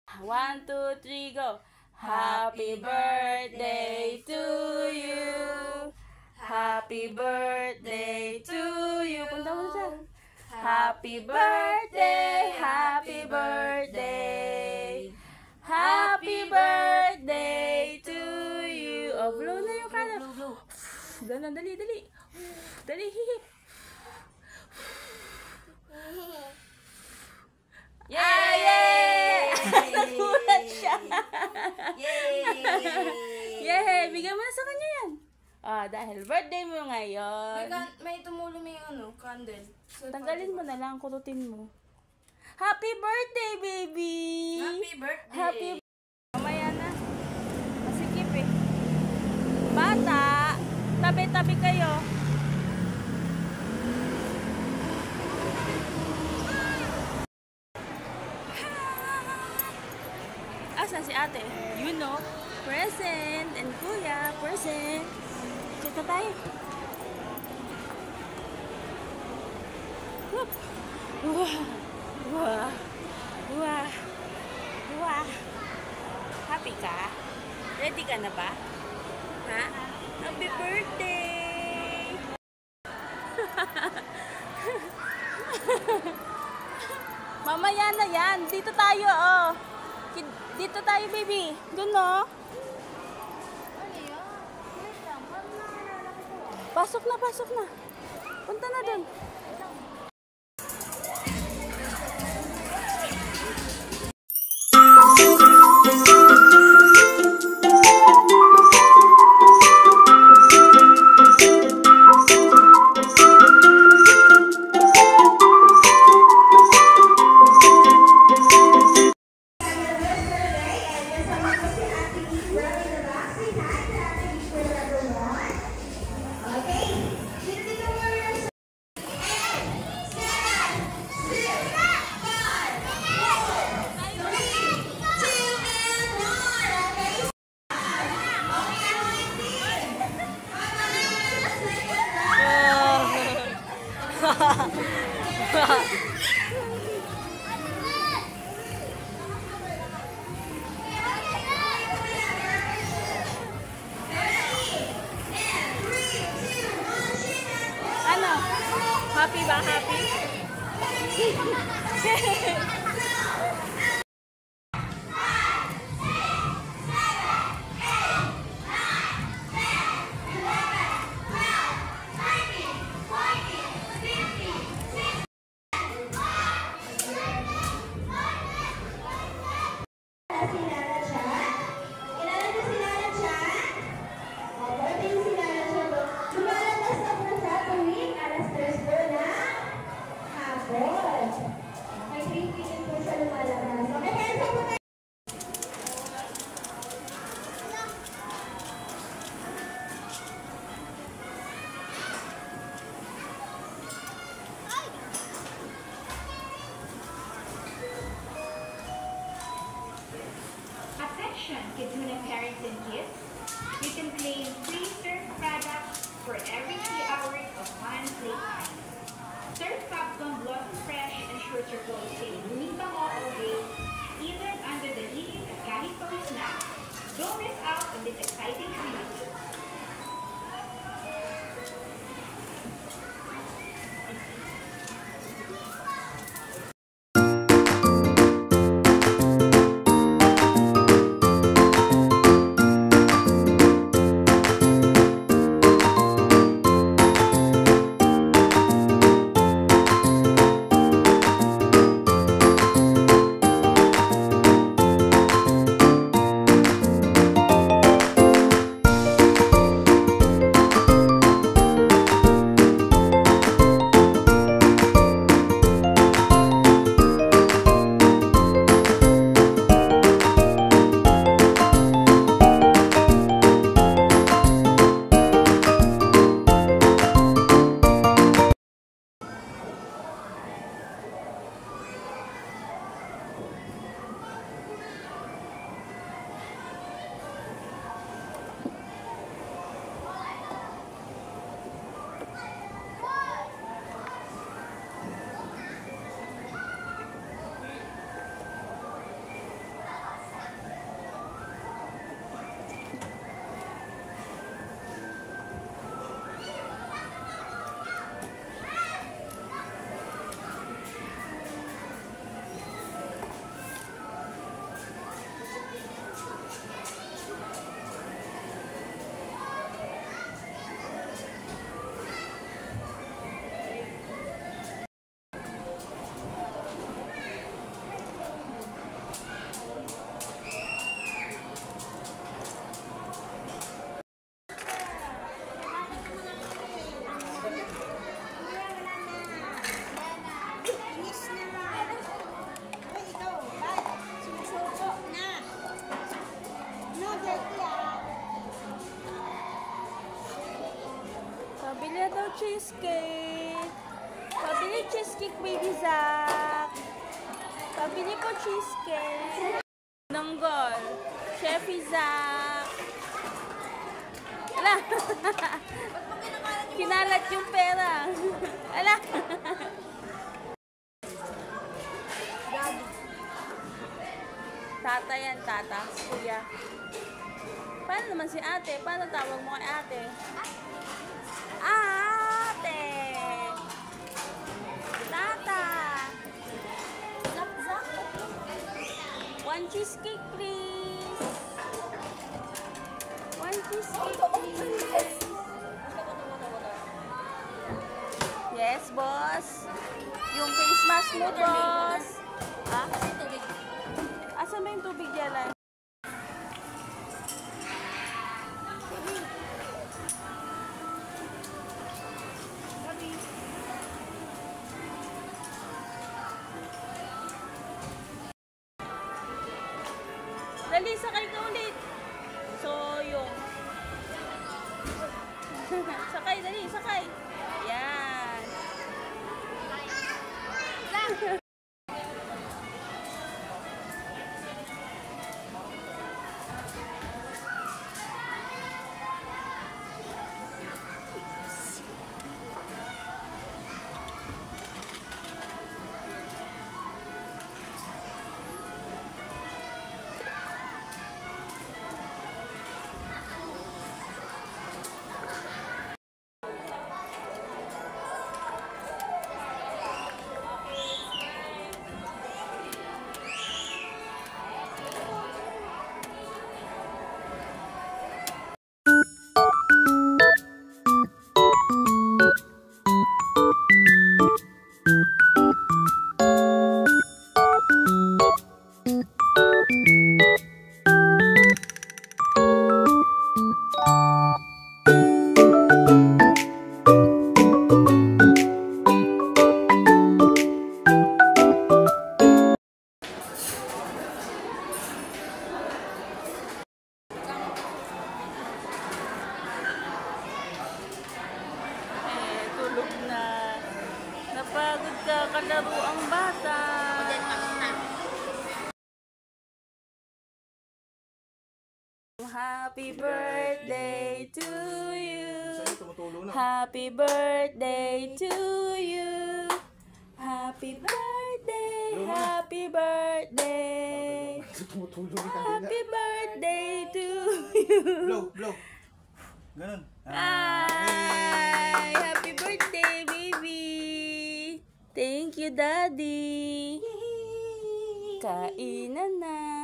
1, 2, 3, go! Happy birthday to you! Happy birthday to you! Punta mo siya! Happy birthday! Happy birthday! Happy birthday to you! Oh, blow na yung candle! Blow! Dali, dali! Dali, hihip! Yay! Nagulat siya! Yay! Bigyan mo na sa kanya yan! Dahil birthday mo ngayon. May tumulong may candle. So, tanggalin mo na lang, kututin mo. Happy birthday, baby! Happy birthday! Happy mamaya na. Masikip eh. Bata, tabi-tabi kayo. Asan si ate? You know, present. And kuya, present. Check na tayo. Whoop. Wow. Happy ka? Ready ka na ba? Ha? Happy birthday! Mamaya na yan. Dito tayo, oh. Dito tayo, baby. Doon, no? Pasok na. Punta na doon. Ano? Happy ba? Happy? Kids Muna Parents and Kids, you can claim free surf products for every 3 hours of fun playtime. Surf Capcom Blossom Fresh ensures your clothes stay uniform all day, even under the heat of California snacks. Don't miss out on this exciting treat. cheesecake. Pabili cheesecake, baby Zach. Pabili po cheesecake. Nanggol. Chef Zach. Ala. Kinalat yung pera. Ala. Tata yan, tata. Kuya. Paano naman si ate? Paano tawag mo kay ate? Ate! Tata! Zap, zap. One cheesecake, please. One cheesecake, please. Yes, boss. Yung face mask mo, boss. Ha? Asan ba yung tubig dyan? Dali, sakay ka ulit. So, yung... sakay, dali, sakay. Yan. Napagod ka, kalaro ang bata. Happy birthday to you. Happy birthday to you. Happy birthday, happy birthday. Happy birthday to you. Blow. Ganun. Hi! Happy birthday, baby! Thank you, Daddy! Kainan na!